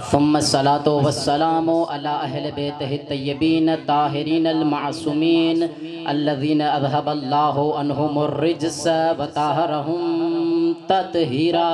ثم الصلاة والسلام على أهل بيته الطيبين الطاهرين المعصومين الذين أذهب الله عنهم الرجس وطهرهم تطهيرا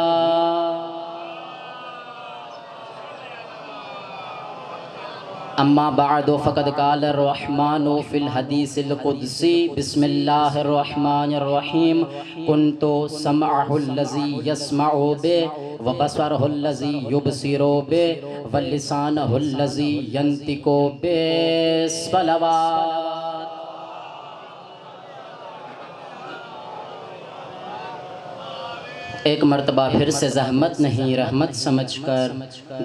أما بعد فقد قال الرحمن في الحديث القدسي بسم الله الرحمن الرحيم كنت سمعه الذي يسمع به وبصره الذي يبصر به ولسانه الذي ينطق به صلوات ایک مرتبہ پھر سے زحمت نہیں رحمت سمجھ کر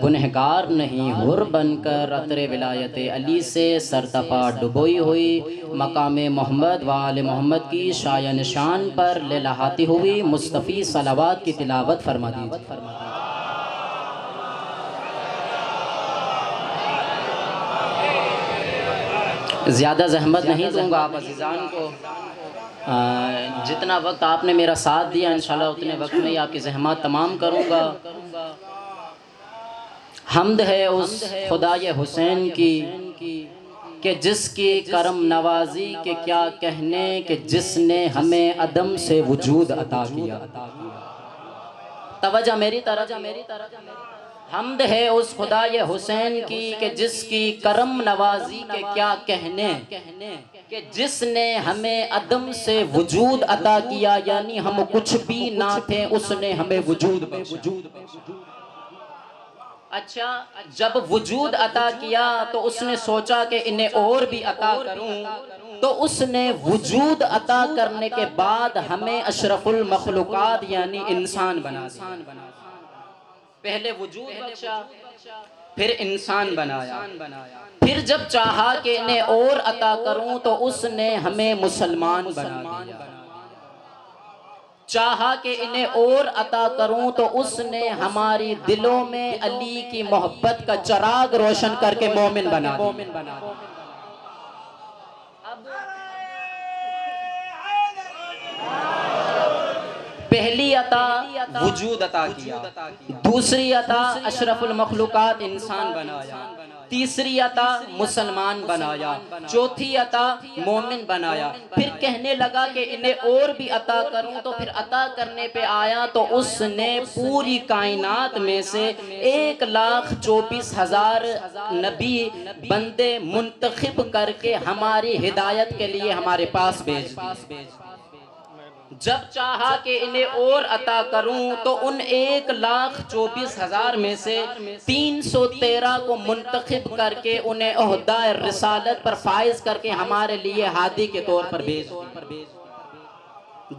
گنہگار نہیں حر بن کر عطر ولایت علی سے سرتپا ڈبوئی ہوئی مقام محمد و آل محمد کی شایہ نشان پر لہلاتی ہوئی مصطفی صلوات کی تلاوت فرما دیجیے زیادہ زحمت نہیں دوں گا آپ عزیزان کو جتنا وقت آپ نے میرا ساتھ دیا انشاءاللہ اتنے وقت میں ہی آپ کی زحمات تمام کروں گا حمد ہے اس خدائے حسین کی کہ جس کی کرم نوازی کے کیا کہنے کہ جس نے ہمیں عدم سے وجود عطا کیا توجہ میری طرف حمد ہے اس خدائے حسین کی کہ جس کی کرم نوازی کے کیا کہنے کہ جس نے ہمیں عدم سے وجود عطا کیا یعنی ہم کچھ بھی نہ تھے اس نے ہمیں وجود بخشا اچھا جب وجود عطا کیا تو اس نے سوچا کہ انہیں اور بھی عطا کروں تو اس نے وجود عطا کرنے کے بعد ہمیں اشرف المخلوقات یعنی انسان بنا دیا پہلے وجود بخشا پھر انسان بنایا پھر جب چاہا کہ انہیں اور عطا کروں تو اس نے ہمیں مسلمان بنا دیا چاہا کہ انہیں اور عطا کروں تو اس نے ہماری دلوں میں علی کی محبت کا چراغ روشن کر کے مومن بنا دیا پہلی عطا وجود عطا کیا دوسری عطا اشرف المخلوقات انسان بنایا تیسری عطا مسلمان بنایا چوتھی عطا مومن بنایا پھر کہنے لگا کہ انہیں اور بھی عطا کروں تو پھر عطا کرنے پہ آیا تو اس نے پوری کائنات میں سے 1,24,000 نبی بندے منتخب کر کے ہماری ہدایت کے لیے ہمارے پاس بھیج دیے جب چاہا کہ انہیں اور عطا کروں تو ان 1,24,000 میں سے 313 کو منتخب کر کے انہیں عہدہ رسالت پر فائز کر کے ہمارے لیے ہادی کے طور پر بھیج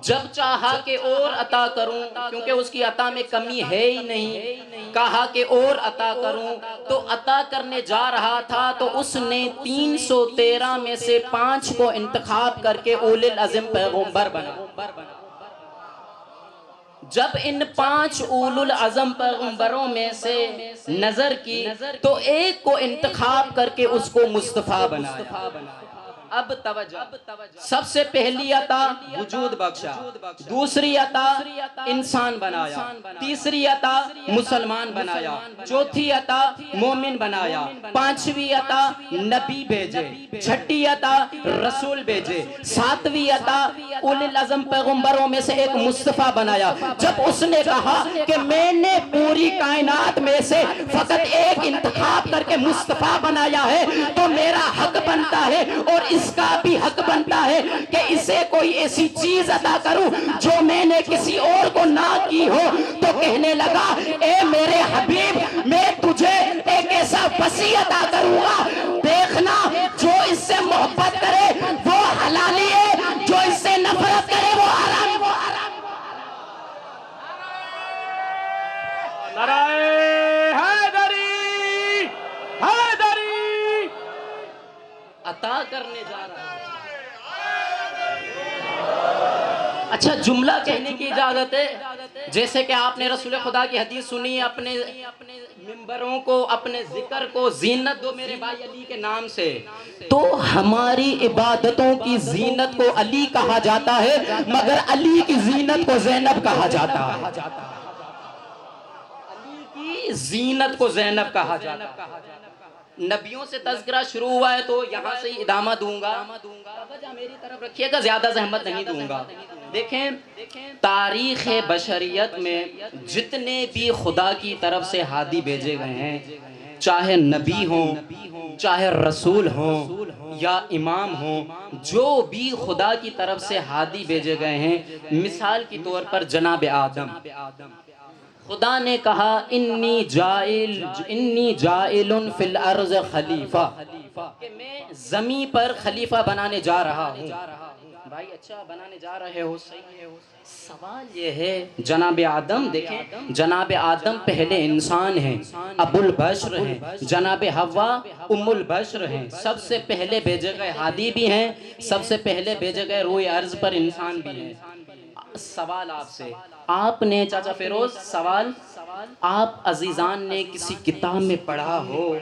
جب چاہا کہ اور عطا کروں کیونکہ اس کی عطا میں کمی ہے ہی نہیں کہا کہ اور عطا کروں تو عطا کرنے جا رہا تھا تو اس نے 313 میں سے 5 کو انتخاب کر کے اولي العزم پیغمبر بنا جب ان 5 اولو العزم پیغمبروں میں سے نظر کی تو ایک کو انتخاب کر کے اس کو مصطفیٰ بنایا. اب توجہ، سب سے پہلی عطا وجود بخشا، دوسری عطا انسان بنایا، تیسری عطا مسلمان بنایا، چوتھی عطا مومن بنایا، پانچویں عطا نبی بھیجے، چھٹی عطا رسول بھیجے، ساتویں عطا اولی العزم پیغمبروں میں سے ایک مصطفیٰ بنایا. جب اس نے کہا کہ میں نے پوری کائنات میں سے فقط ایک انتخاب کر کے مصطفیٰ بنایا ہے تو میرا حق بنتا ہے اور اس کا بھی حق بنتا ہے کہ اسے کوئی ایسی چیز عطا کروں جو میں نے کسی اور کو نہ کی ہو. تو کہنے لگا اے میرے حبیب میں تجھے ایک ایسا وسیع عطا کروں گا، دیکھنا جو اس سے محبت کرے وہ حلالی ہے، جو اس سے نفرت کرے وہ حرام. نعرہ حیدری، حیدری عطا کرنے جا رہا ہے. اچھا جملہ کہنے کی اجازت ہے، جیسے کہ آپ نے رسول خدا کی حدیث سنی، اپنے ممبروں کو، اپنے ذکر کو زینت دو میرے بھائی علی کے نام سے. تو ہماری عبادتوں کی زینت کو علی کہا جاتا ہے، مگر علی کی زینت کو زینب کہا جاتا ہے. علی کی زینت کو زینب کہا جاتا ہے. نبیوں سے تذکرہ شروع ہوا ہے تو یہاں سے ہی ادامہ دوں گا. توجہ میری طرف رکھیے گا، زیادہ زحمت نہیں دوں گا. دیکھیں تاریخ بشریت میں جتنے بھی خدا کی طرف سے ہادی بھیجے گئے ہیں، چاہے نبی ہوں، چاہے رسول ہوں یا امام ہوں، جو بھی خدا کی طرف سے ہادی بھیجے گئے ہیں، مثال کی طور پر جناب آدم، خدا نے کہا انی جائل فی الارض خلیفہ، کہ میں زمین پر خلیفہ بنانے جا رہا ہوں. بھائی اچھا بنانے جا رہے ہو، صحیح ہے. سوال یہ ہے جناب آدم، دیکھیں جناب آدم پہلے انسان ہیں، ابو البشر ہیں، جناب حوا ام البشر ہیں، سب سے پہلے بھیجے گئے ہادی بھی ہیں، سب سے پہلے بھیجے گئے روئے ارض پر انسان بھی ہیں. سوال آپ سے، آپ نے چاچا فیروز سوال، آپ عزیزان نے کسی کتاب میں پڑھا ہو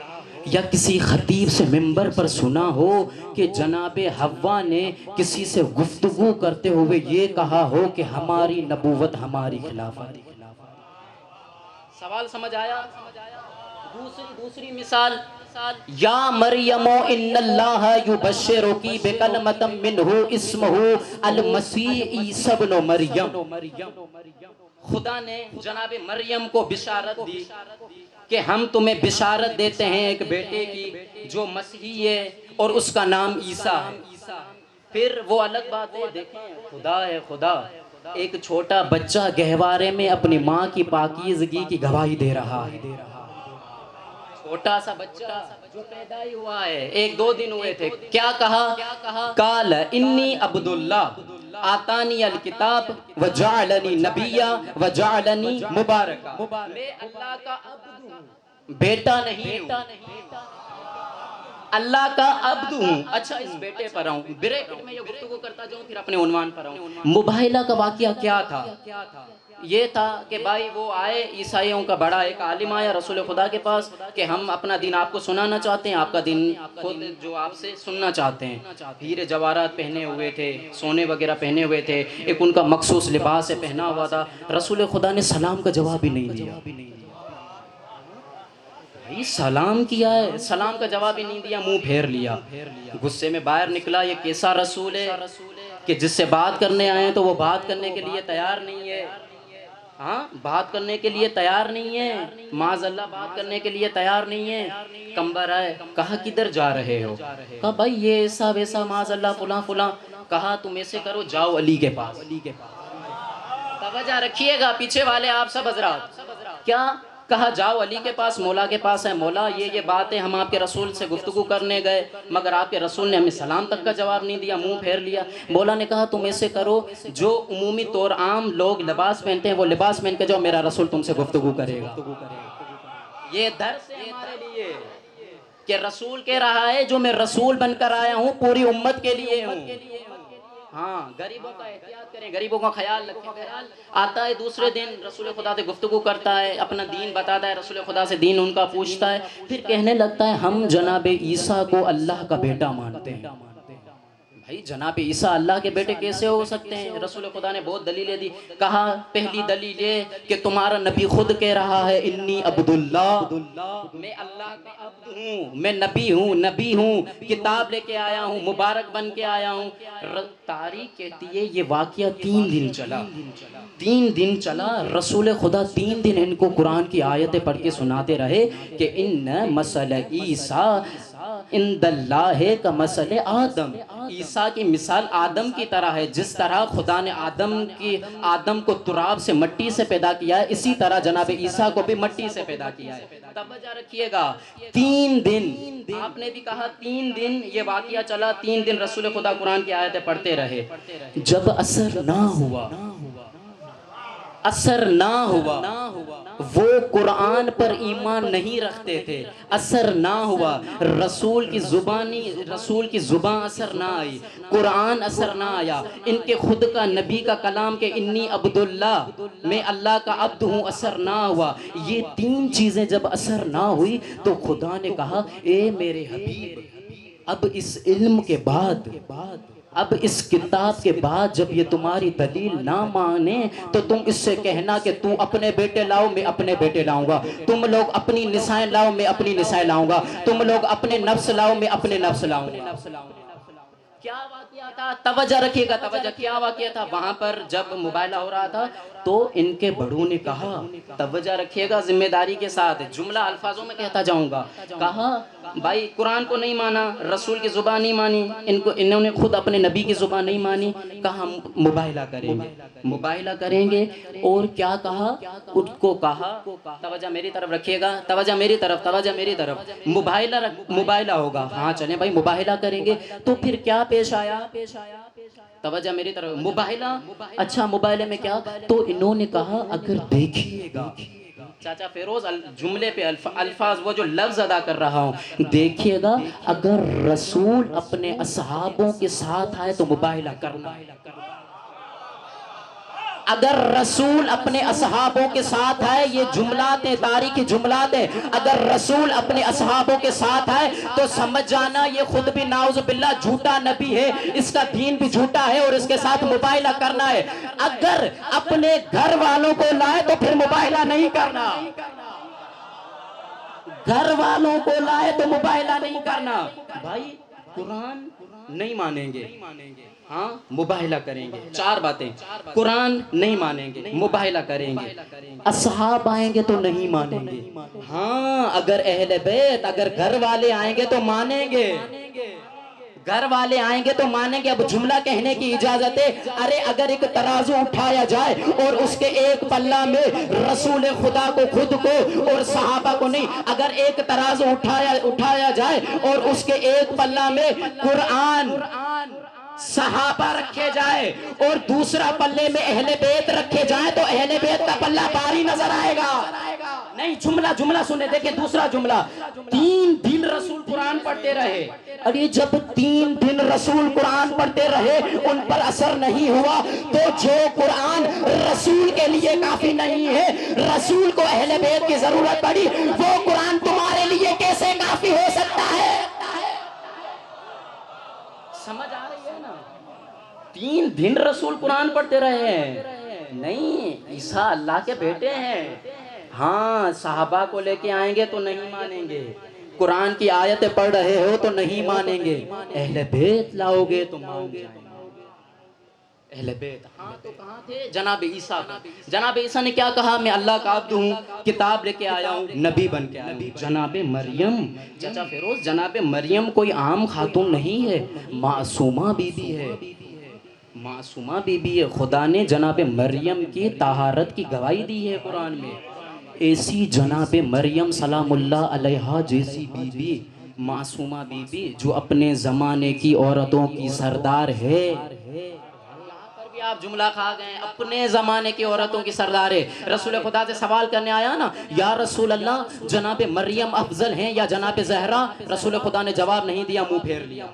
یا کسی خطیب سے منبر پر سنا ہو کہ جناب حوا نے کسی سے گفتگو کرتے ہوئے یہ کہا ہو کہ ہماری نبوت ہماری خلافت؟ سوال سمجھ آیا؟ دوسری مثال، یا مریم ان اللہ یبشرکی بکلمۃ منہ اسمہ المسیح عیسی ابن مریم. خدا نے جناب مریم کو بشارت دی کہ ہم تمہیں بشارت دیتے ہیں ایک بیٹے کی جو مسیحی ہے اور اس کا نام عیسیٰ ہے. پھر وہ الگ بات ہے، دیکھیں خدا ہے خدا، ایک چھوٹا بچہ گہوارے میں اپنی ماں کی پاکیزگی کی گواہی دے رہا ہے. چھوٹا سا بچہ جو پیدا ہی ہوا ہے، 1-2 دن ہوئے تھے، کیا کہا؟ قال انی عبد اللہ آتانی الکتاب وجعلنی نبیا وجعلنی مبارکا. میں اللہ کا عبد ہوں، بیٹا نہیں ہوں، اللہ کا عبد ہوں. اچھا اس بیٹے پر آؤں، بریکٹ میں یہ گفتگو کرتا جاؤں پھر اپنے عنوان پر آؤں. مباہلہ کا واقعہ کیا تھا؟ یہ تھا کہ بھائی وہ آئے، عیسائیوں کا بڑا ایک عالم آیا رسول خدا کے پاس کہ ہم اپنا دین آپ کو سنانا چاہتے ہیں، آپ کا دین خود جو آپ سے سننا چاہتے ہیں. ہیرے جواہرات پہنے ہوئے تھے، سونے وغیرہ پہنے ہوئے تھے، ایک ان کا مخصوص لباس سے پہنا ہوا تھا. رسول خدا نے سلام کا جواب ہی نہیں دیا. بھائی سلام کیا ہے، سلام کا جواب ہی نہیں دیا، منہ پھیر لیا. غصے میں باہر نکلا، یہ کیسا رسول ہے کہ جس سے بات کرنے آئے ہیں تو وہ بات کرنے کے لیے تیار نہیں ہے. ہاں بات کرنے کے لیے تیار نہیں ہے، معاذ اللہ بات کرنے کے لیے تیار نہیں ہے. کمبر آئے، کہا کدھر جا رہے ہو؟ کہا بھائی یہ ایسا ویسا معاذ اللہ فلاں فلاں. کہا تم ایسے کرو جاؤ علی کے پاس. توجہ رکھیے گا پیچھے والے آپ سب حضرات، کیا کہا؟ جاؤ علی کے پاس، مولا کے پاس ہے. مولا یہ باتیں ہم آپ کے رسول سے گفتگو کرنے گئے مگر آپ کے رسول نے ہمیں سلام تک کا جواب نہیں دیا، منہ پھیر لیا. مولا نے کہا تم ایسے کرو، جو عمومی طور عام لوگ لباس پہنتے ہیں وہ لباس پہن کے جاؤ، میرا رسول تم سے گفتگو کرے گا. یہ درس ہے ہمارے لیے کہ رسول کہہ رہا ہے جو میں رسول بن کر آیا ہوں پوری امت کے لیے ہوں. ہاں غریبوں کا احتیاط کریں، غریبوں کا خیال رکھیں۔ آتا ہے دوسرے دن رسول خدا سے گفتگو کرتا ہے، اپنا دین بتاتا ہے، رسول خدا سے دین ان کا پوچھتا ہے، پھر کہنے لگتا ہے ہم جناب عیسیٰ کو اللہ کا بیٹا مانتے ہیں۔ بھائی جناب عیسیٰ اللہ کے بیٹے کیسے ہو سکتے ہیں؟ رسول خدا نے بہت دلیلیں دی، کہا پہلی دلیل یہ کہ تمہارا نبی خود کہہ رہا ہے انی عبداللہ، میں اللہ کا عبد ہوں، میں نبی ہوں، کتاب لے کے آیا ہوں، مبارک بن کے آیا ہوں۔ تاریخ کہتی ہے یہ واقعہ 3 دن چلا، رسول خدا 3 دن ان کو قرآن کی آیتیں پڑھ کے سناتے رہے کہ ان مثل عیسیٰ عند اللہ کا مثل آدم، عیسیٰ کی مثال آدم کی طرح ہے، جس طرح خدا نے آدم کو تراب سے مٹی سے پیدا کیا ہے، اسی طرح جناب عیسیٰ کو بھی مٹی سے پیدا کیا ہے۔ توجہ رکھیے گا، 3 دن آپ نے بھی کہا 3 دن یہ واقعہ چلا، 3 دن رسول خدا قرآن کی آیتیں پڑھتے رہے، جب اثر نہ ہوا وہ قرآن پر ایمان نہیں رکھتے تھے، اثر نہ ہوا، رسول کی زبان اثر نہ آئی، قرآن اثر نہ آیا، ان کے خود کا نبی کا کلام کہ انی عبداللہ، میں اللہ کا عبد ہوں، اثر نہ ہوا۔ یہ 3 چیزیں جب اثر نہ ہوئی تو خدا نے کہا اے میرے حبیب، اب اس علم کے بعد، اب اس کتاب کے بعد جب یہ تمہاری دلیل نہ مانے تو تم اس سے کہنا کہ تو اپنے بیٹے لاؤ میں اپنے بیٹے لاؤں گا، تم لوگ اپنی نسائیں لاؤ میں اپنی نسائیں لاؤں گا، تم لوگ اپنے نفس لاؤ میں اپنے نفس لاؤں گا۔ کیا واقعہ تھا؟ توجہ رکھیے گا، توجہ، کیا واقعہ تھا؟ وہاں پر جب مباحثہ ہو رہا تھا تو ان کے بڑوں نے کہا، توجہ رکھیے گا ذمہ داری کے ساتھ، جملہ الفاظوں میں کہتا جاؤں گا، کہا بھائی قرآن کو نہیں مانا، رسول کی زبان نہیں مانی، انہوں نے خود اپنے نبی کی زبان نہیں مانی، کہا ہم مباحثہ کریں گے، اور کیا کہا؟ ان کو کہا، توجہ میری طرف رکھیے گا، توجہ میری طرف، مباحثہ ہوگا، ہاں چلیں بھائی مباحثہ کریں گے، تو پھر کیا پیش آیا؟ توجہ میری طرف، مباحثہ، اچھا مباحثے میں کیا؟ تو انہوں نے کہا اگر دیکھیے گا، چاچا فیروز جملے پہ الفاظ وہ جو لفظ ادا کر رہا ہوں، دیکھیے گا اگر رسول اپنے اصحابوں کے ساتھ آئے تو مباحثہ کرنا، اگر رسول اپنے اصحابوں کے ساتھ آئے، یہ جملات ہیں، تاریخی جملات ہیں، اگر رسول اپنے اصحابوں کے ساتھ آئے تو سمجھ جانا یہ خود بھی نعوذ باللہ جھوٹا نبی ہے، اس کا دین بھی جھوٹا ہے اور اس کے ساتھ مباحثہ کرنا ہے۔ اگر اپنے گھر والوں کو لائے تو پھر مباحثہ نہیں کرنا، گھر والوں کو لائے تو مباحثہ نہیں کرنا۔ بھائی قرآن نہیں مانیں گے، ہاں مباحثہ کریں گے، 4 باتیں، قرآن نہیں مانیں گے، مباحثہ کریں گے، اصحاب آئیں گے تو نہیں مانیں گے، ہاں اگر اہل بیت، اگر گھر والے آئیں گے تو مانیں گے، گھر والے آئیں گے تو مانیں گے۔ اب جملہ کہنے کی اجازت ہے، ارے اگر ایک ترازو اٹھایا جائے اور اس کے ایک پلہ میں رسول خدا کو خود کو اور صحابہ کو نہیں، اگر ایک ترازو اٹھایا جائے اور اس کے ایک پلہ میں قرآن صحابہ رکھے جائے اور دوسرا پلے میں اہل بیت رکھے جائیں تو اہل بیت کا پلہ بھاری نظر آئے گا۔ نہیں، جملہ سنے، دیکھیں دوسرا جملہ، 3 دن رسول قرآن پڑھتے رہے، اور یہ جب 3 دن رسول قرآن پڑھتے رہے ان پر اثر نہیں ہوا تو جو قرآن رسول کے لیے کافی نہیں ہے، رسول کو اہل بیت کی ضرورت پڑی، وہ قرآن تمہارے لیے کیسے کافی ہو سکتا ہے؟ سمجھ آ رہی ہے نا؟ 3 دن رسول قرآن پڑھتے رہے ہیں، نہیں عیسیٰ اللہ کے بیٹے ہیں، ہاں صحابہ کو لے کے آئیں گے تو نہیں مانیں گے، قرآن کی آیتیں پڑھ رہے ہو تو نہیں مانیں گے، اہل بیت لاؤ گے تو مان جائیں گے۔ اہل بیت، ہاں تو کہاں تھے؟ جناب عیسیٰ، جناب عیسیٰ نے کیا کہا؟ میں اللہ کا عبد ہوں، کتاب لے کے آیا ہوں، نبی بن کے آیا ہوں۔ جناب مریم، چچا فیروز، جناب مریم کوئی عام خاتون نہیں ہے، معصومہ بی بی ہے، معصومہ بی بی ہے، خدا نے جناب مریم کی طہارت کی گواہی دی ہے قرآن میں۔ ایسی جناب مریم سلام اللہ علیہا جیسی بی بی، معصومہ بی بی جو اپنے زمانے کی عورتوں کی سردار ہے، آپ جملہ کھا گئے، اپنے زمانے کی عورتوں کی سردار ہے۔ رسول خدا سے سوال کرنے آیا نا، یا رسول اللہ جناب مریم افضل ہیں یا جناب زہرا؟ رسول خدا نے جواب نہیں دیا، منہ پھیر لیا۔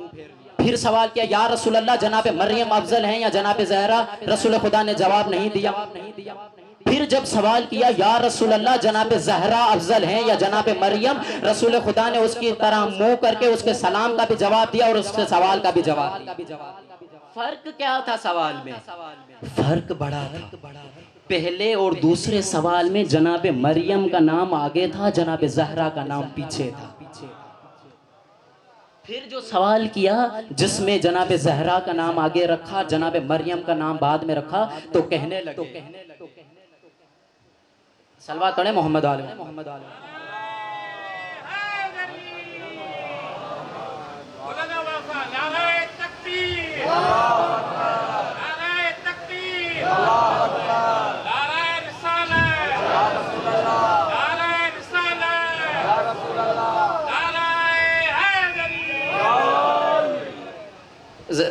پھر سوال کیا یا رسول اللہ جناب مریم افضل ہیں یا جناب زہرا؟ رسول خدا نے جواب نہیں دیا۔ پھر جب سوال کیا یا رسول اللہ جناب زہرا افضل ہیں یا جناب مریم، رسول خدا نے اس کی طرح منہ کر کے اس کے سلام کا بھی جواب دیا اور اس کے سوال کا بھی جواب دیا۔ فرق کیا تھا سوال میں؟ فرق بڑا تھا۔ پہلے اور دوسرے سوال میں جناب مریم کا نام آگے تھا، جناب زہرا کا نام پیچھے تھا۔ پھر جو سوال کیا جس میں جناب زہرا کا نام آگے رکھا، جناب مریم کا نام بعد میں رکھا، تو کہنے لگے، صلوات پڑھیں محمد علیہ محمد علیہ۔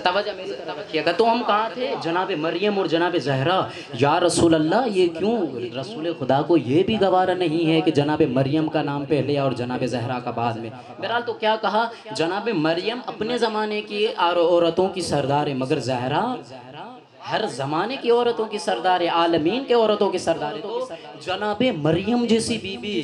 توجہ میری طرف رکھیے گا۔ تو ہم کہاں تھے؟ جناب مریم اور جناب زہرا۔ یا رسول اللہ یہ کیوں؟ رسول خدا کو یہ بھی گوارا نہیں ہے کہ جناب مریم کا نام پہلے اور جناب زہرا کا بعد میں۔ بہرحال تو کیا کہا؟ جناب مریم اپنے زمانے کی عورتوں کی سردار ہے، مگر زہرا ہر زمانے کی عورتوں کی سردار ہے، عالمین کے عورتوں کی سردار ہے۔ تو جناب مریم جیسی بی بی،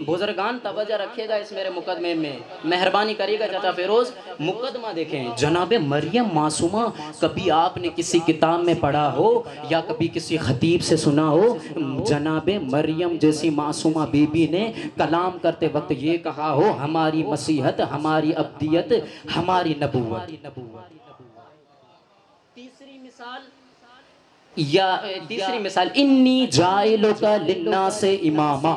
بزرگان توجہ رکھے گا اس میرے مقدمے میں، مہربانی کریے گا چچا فیروز، مقدمہ دیکھیں۔ جناب مریم معصومہ، کبھی آپ نے کسی کتاب میں پڑھا ہو یا کبھی کسی خطیب سے سنا ہو جناب مریم جیسی معصومہ بی بی نے کلام کرتے وقت یہ کہا ہو ہماری مسیحت، ہماری ابدیت، ہماری نبوت؟ تیسری مثال انی جائلک للناس اماما۔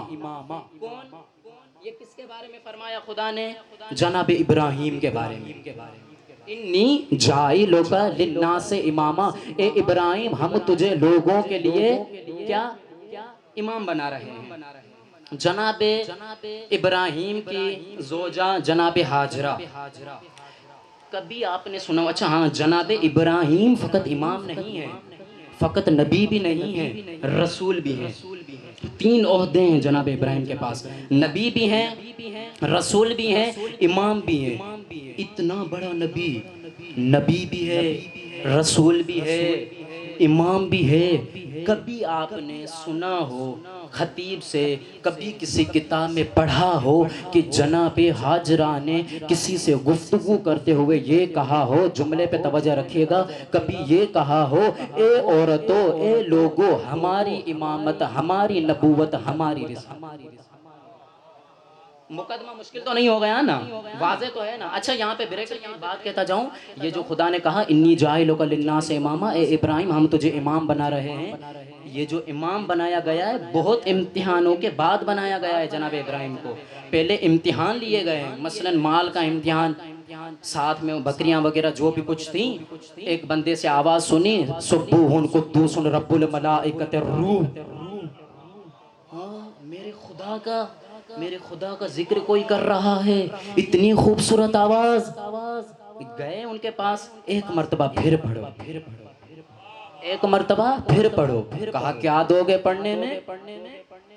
یہ کس کے بارے میں فرمایا خدا نے؟ جناب ابراہیم کے بارے میں۔ انی جائلک للناس اماما، اے ابراہیم ہم تجھے لوگوں کے لیے کیا امام بنا رہے ہیں۔ جناب ابراہیم کی زوجہ جناب ہاجرہ، کبھی آپ نے سنا؟ اچھا ہاں، جناب ابراہیم فقط امام نہیں ہے، فقط نبی بھی نہیں ہے، رسول بھی ہے۔ تین عہدے ہیں جناب ابراہیم کے پاس، نبی بھی ہیں، رسول بھی ہیں، امام بھی ہیں۔ اتنا بڑا نبی بھی ہے، رسول بھی ہے، امام بھی ہے۔ کبھی آپ نے سنا ہو خطیب سے، کبھی کسی کتاب میں پڑھا ہو کہ جناب ہاجرہ نے کسی سے گفتگو کرتے ہوئے یہ کہا ہو، جملے پہ توجہ رکھیے گا، کبھی یہ کہا ہو اے عورتوں، اے لوگوں، ہماری امامت، ہماری نبوت، ہماری رسالت؟ مقدمہ مشکل تو نہیں ہو گیا نا؟ واضح تو ہے نا؟ اچھا یہاں پہ بریک کی بات کہتا جاؤں، یہ جو خدا نے کہا انی جاعلک للناس اماما، اے ابراہیم ہم تجھے امام بنا رہے ہیں، یہ جو امام بنایا گیا ہے بہت امتحانوں کے بعد بنایا گیا ہے جناب ابراہیم کو۔ پہلے امتحان لیے گئے ہیں، مثلا مال کا امتحان، ساتھ میں بکریاں وغیرہ جو بھی کچھ تھیں، ایک بندے سے آواز سنی سبوح قدوس رب الملائکۃ الروح، میرے خدا کا ذکر کوئی کر رہا ہے، اتنی خوبصورت آواز۔ گئے ان کے پاس، ایک مرتبہ پھر پڑھو، ایک مرتبہ پھر پڑھو۔ کہا کیا دو گے پڑھنے میں؟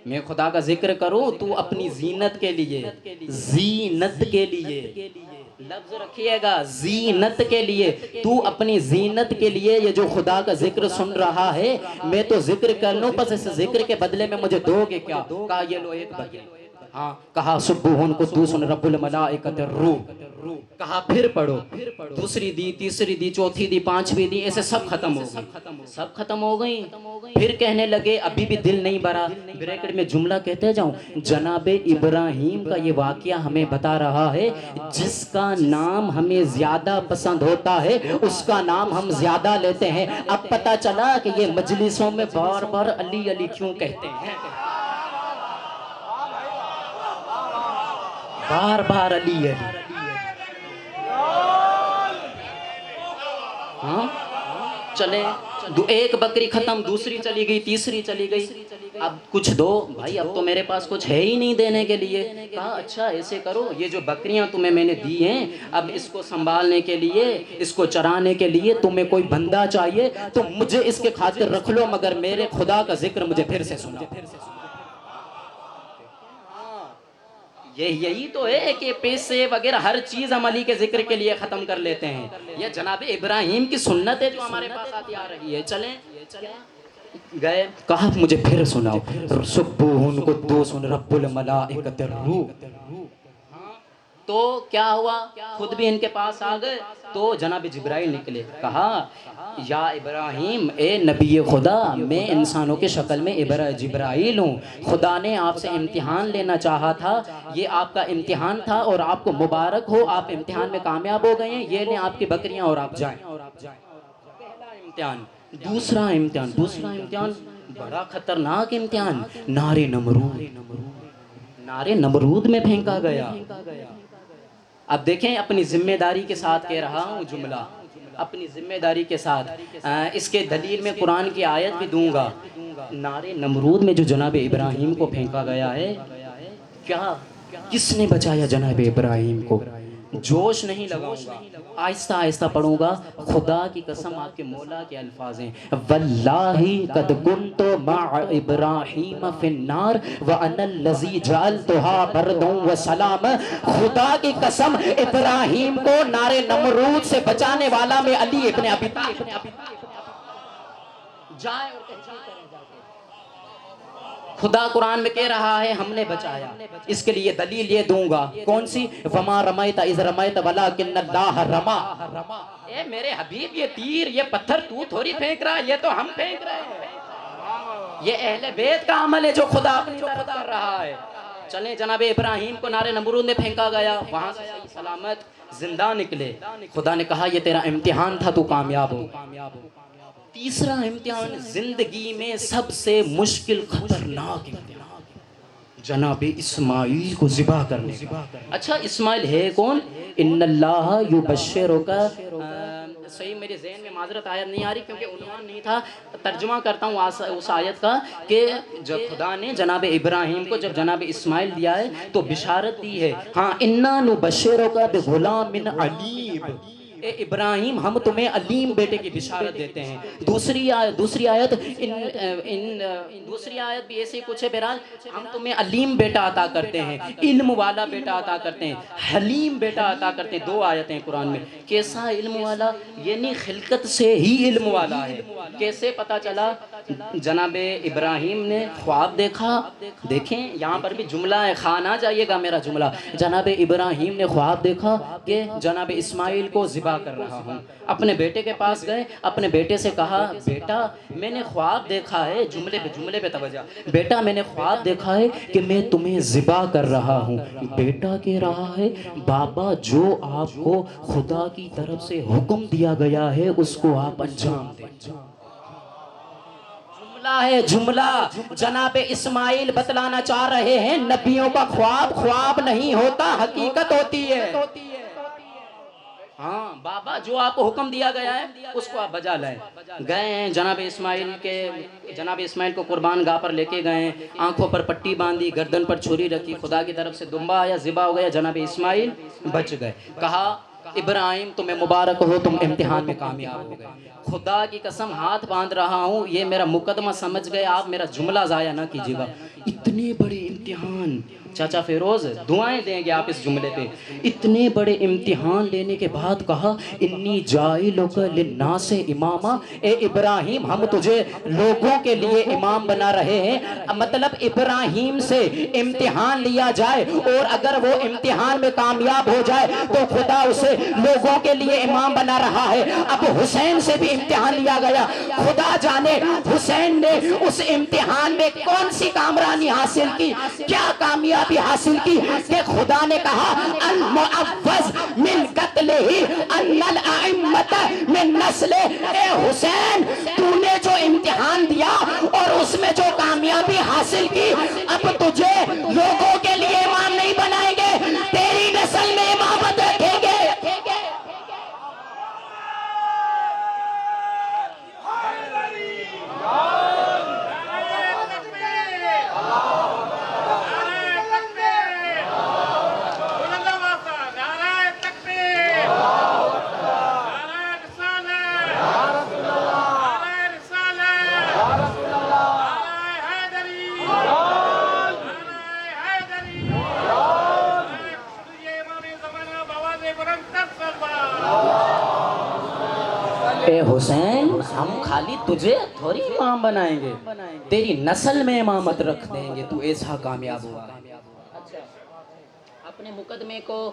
میں خدا کا ذکر کروں تو اپنی زینت کے لیے، زینت کے لیے لفظ رکھیے گا، زینت کے لیے، تو اپنی زینت کے لیے یہ جو خدا کا ذکر سن رہا ہے میں تو ذکر کر لوں، پس اس ذکر کے بدلے میں مجھے دو گے کیا؟ کہا یہ لو ایک بکری۔ ہاں کہا سبوح قدوس رب الملائکۃ الروح، کہا پھر پڑھو، دوسری دی، تیسری دی، چوتھی دی، پانچویں دی، ایسے سب ختم ہو گئی، سب ختم ہو گئی۔ پھر کہنے لگے ابھی بھی دل نہیں بھرا، بریکٹ میں جملہ کہتے جاؤں، جناب ابراہیم کا یہ واقعہ ہمیں بتا رہا ہے جس کا نام ہمیں زیادہ پسند ہوتا ہے اس کا نام ہم زیادہ لیتے ہیں۔ اب پتہ چلا کہ یہ مجلسوں میں بار بار علی علی کیوں کہتے ہیں، بار بار علی علی۔ ہاں چلے، ایک بکری ختم، دوسری چلی گئی، تیسری چلی گئی، اب کچھ دو بھائی، اب تو میرے پاس کچھ ہے ہی نہیں دینے کے لیے۔ کہا اچھا ایسے کرو، یہ جو بکریاں تمہیں میں نے دی ہیں، اب اس کو سنبھالنے کے لیے، اس کو چرانے کے لیے تمہیں کوئی بندہ چاہیے تو مجھے اس کے خاطر رکھ لو، مگر میرے خدا کا ذکر مجھے پھر سے سنا۔ یہی تو ہے کہ پیسے وغیرہ ہر چیز ہم علی کے ذکر کے لیے ختم کر لیتے ہیں. یہ جناب ابراہیم کی سنت ہے جو ہمارے پاس آتی آ رہی ہے. چلیں گئے, کہا مجھے پھر سناؤ. سبوح قدوس رب الملائکۃ الروح. تو کیا ہوا, خود بھی ان کے پاس آ گئے. تو جناب جبرائیل نکلے, کہا یا ابراہیم, اے نبی خدا, میں انسانوں کے شکل میں جبرائیل ہوں. خدا نے آپ سے امتحان لینا چاہا تھا, یہ آپ کا امتحان تھا اور آپ کو مبارک ہو, آپ امتحان میں کامیاب ہو گئے ہیں. یہ لیں آپ کی بکریاں اور آپ جائیں. پہلا امتحان. دوسرا امتحان بڑا خطرناک امتحان, نارے نمرود میں پھینکا گیا. اب دیکھیں, اپنی ذمہ داری کے ساتھ کہہ رہا ہوں جملہ, اپنی ذمہ داری کے ساتھ. اس کے دلیل میں قرآن کی آیت بھی دوں گا. نارے نمرود میں جو جناب ابراہیم کو پھینکا گیا ہے, کیا کس نے بچایا جناب ابراہیم کو؟ جوش نہیں لگاؤں گا, آہستہ آہستہ پڑھوں گا. خدا کی قسم آپ کے مولا کے الفاظ ہیں, واللہ قد کنت مع ابراہیم فی النار وانا الذی جعلتها بردا وسلاما. خدا کی قسم ابراہیم کو نار نمرود سے بچانے والا میں علی ابن ابی طالب. جائیں اور تحقیق کریں جا کے. خدا قرآن میں کہہ رہا ہے ہم نے بچایا. اس کے لیے دلیل یہ دوں گا, کون سی؟ وما رمیت اذ رمیت ولکن اللہ رما. اے میرے حبیب, یہ تیر یہ پتھر تو تھوڑی پھینک رہا ہے, یہ تو ہم پھینک رہے ہیں. یہ اہل بیت کا عمل ہے جو خدا اپنی طرف کر رہا ہے. چلیں, جناب ابراہیم کو نارے نمرود میں پھینکا گیا, وہاں سے صحیح سلامت زندہ نکلے. خدا نے کہا یہ تیرا امتحان تھا, تو کامیاب ہو. تیسرا امتحان, زندگی میں سب سے مشکل خطرناک امتحان, جناب اسماعیل کو ذبح کرنے کا. اچھا اسماعیل ہے کون؟ ان اللہ یبشرک, صحیح میرے ذہن میں معذرت آیت نہیں آ رہی کیونکہ عنوان نہیں تھا. ترجمہ کرتا ہوں اس آیت کا, کہ جب خدا نے جناب ابراہیم کو جب جناب اسماعیل دیا ہے تو بشارت دی ہے. ہاں, انا نبشرک بغلام علیم. اے ابراہیم, ہم تمہیں علیم بیٹے کی بشارت دیتے ہیں. دوسری آیت دوسری آیت بھی ایسی کچھ ہے. بہرحال ہم تمہیں علیم بیٹا عطا کرتے ہیں, علم والا بیٹا عطا کرتے ہیں, حلیم بیٹا عطا کرتے ہیں. دو آیتیں قرآن میں. کیسا علم والا؟ یعنی خلقت سے ہی علم والا ہے. کیسے پتا چلا؟ جناب ابراہیم نے خواب دیکھا. دیکھیں یہاں پر بھی جملہ ہے, خان آ جائیے گا میرا جملہ. جناب ابراہیم نے خواب دیکھا کہ جناب اسماعیل کو ذبح کر رہا ہوں. اپنے بیٹے کے پاس گئے, اپنے بیٹے سے کہا, بیٹا میں نے خواب دیکھا ہے, جملے پہ توجہ, بیٹا میں نے خواب دیکھا ہے کہ میں تمہیں ذبح کر رہا ہوں. بیٹا کہہ رہا ہے, بابا جو آپ کو خدا کی طرف سے حکم دیا گیا ہے اس کو آپ انجام دیں. ہے جملہ. جناب اسماعیل بتلانا چاہ رہے ہیں نبیوں کا خواب خواب نہیں ہوتا, حقیقت ہوتی ہے. ہاں بابا جو آپ کو حکم دیا گیا ہے اس کو آپ بجا لائیں. گئے ہیں جناب اسماعیل کو قربان گاہ پر لے کے گئے. آنکھوں پر پٹی باندھی, گردن پر چھری رکھی, خدا کی طرف سے دمبا آیا, ذبح ہو گیا. جناب اسماعیل بچ گئے. کہا ابراہیم تمہیں مبارک ہو, تم امتحان میں کامیاب ہو گئے. خدا کی قسم ہاتھ باندھ رہا ہوں, یہ میرا مقدمہ سمجھ گئے آپ, میرا جملہ ضائع نہ کیجیے گا. اتنے بڑے امتحان, چاچا فیروز دعائیں دیں گے آپ اس جملے پہ. اتنے بڑے امتحان لینے کے بعد کہا انی جاعلک للناس اماما. اے ابراہیم ہم تجھے لوگوں کے لیے امام بنا رہے ہیں. مطلب ابراہیم سے امتحان لیا جائے اور اگر وہ امتحان میں کامیاب ہو جائے تو خدا اسے لوگوں کے لیے امام بنا رہا ہے. اب حسین سے بھی امتحان لیا گیا. خدا جانے حسین نے اس امتحان میں کون سی کامرانی حاصل کی, کیا کامیابی حاصل کی کہ خدا نے کہا المعوذ من قتلہ ان الائمۃ من نسل. اے حسین تو نے جو امتحان دیا اور اس میں جو کامیابی حاصل کی, اب تجھے لوگوں کے لیے امام نہیں بنائیں گے, تیری نسل میں امامت رکھیں گے. اے حسین ہم خالی تجھے تھوڑی امام بنائیں گے، تیری نسل میں امامت رکھ دیں گے، تو ایسا کامیاب ہوگا۔ اپنے مقدمے کو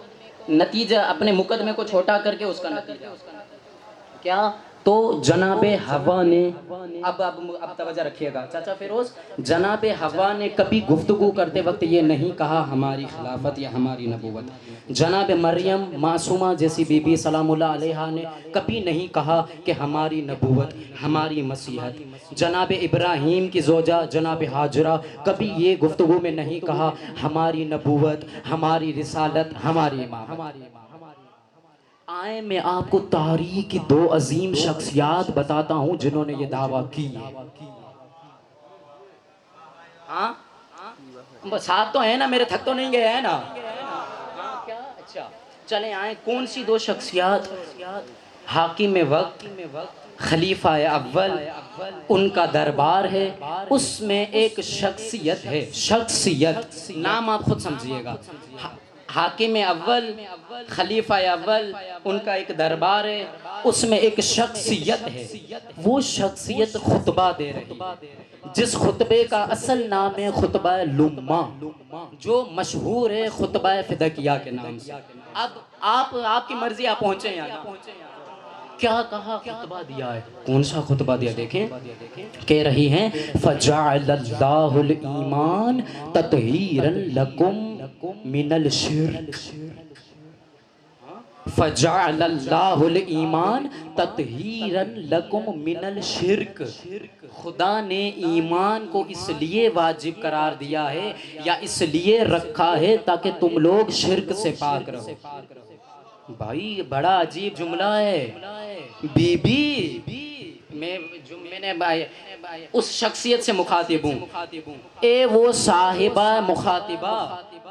نتیجہ، اپنے مقدمے کو چھوٹا کر کے اس کا نتیجہ کیا؟ تو جناب ہوا نے اب توجہ رکھیے گا چاچا فیروز، جناب ہوا نے کبھی گفتگو کرتے وقت یہ نہیں کہا ہماری خلافت یا ہماری نبوت۔ جناب مریم معصومہ جیسی بی بی سلام اللہ علیہا نے کبھی نہیں کہا کہ ہماری نبوت، ہماری مسیحت۔ جناب ابراہیم کی زوجہ جناب ہاجرہ کبھی یہ گفتگو میں نہیں کہا ہماری نبوت، ہماری رسالت، ہماری امامت۔ آئے میں آپ کو تاریخ کی دو عظیم شخصیات بتاتا ہوں جنہوں نے یہ دعویٰ کی ہے۔ ہاں ساتھ تو ہیں نا میرے، تھک تو نہیں گئے ہیں نا؟ کیا اچھا چلیں آئیں، کون سی دو شخصیات؟ حاکم وقت، خلیفہ اول، ان کا دربار ہے، اس میں ایک شخصیت ہے، شخصیت نام آپ خود سمجھیے گا۔ حاکم اول، خلیفہ اول، ان کا ایک دربار ہے، اس میں ایک شخصیت ہے، وہ شخصیت خطبہ دے رہی ہے، جس خطبے کا اصل نام ہے خطبہ لمہ، جو مشہور ہے خطبہ فدکیہ کے نام سے۔ اب آپ کی مرضی، آپ پہنچے یہاں، کیا کہا خطبہ دیا ہے؟ کون سا خطبہ دیا دیکھیں، کہہ رہی ہیں فَجَعَلَ اللَّهُ الْإِيمَانَ تَطْهِيرًا لَكُمْ مِنَ الشِّرْكِ، فَجَعَلَ اللَّهُ الْإِيمَانَ تَطْهِيرًا لَكُمْ مِنَ الشِّرْكِ، خدا نے ایمان کو اس لیے واجب قرار دیا ہے یا اس لیے رکھا ہے تاکہ تم لوگ شرک سے پاک رہو۔ بھائی بڑا عجیب جملہ ہے، بی بی میں نے اس شخصیت سے مخاطب ہوں، اے وہ صاحبہ مخاطبہ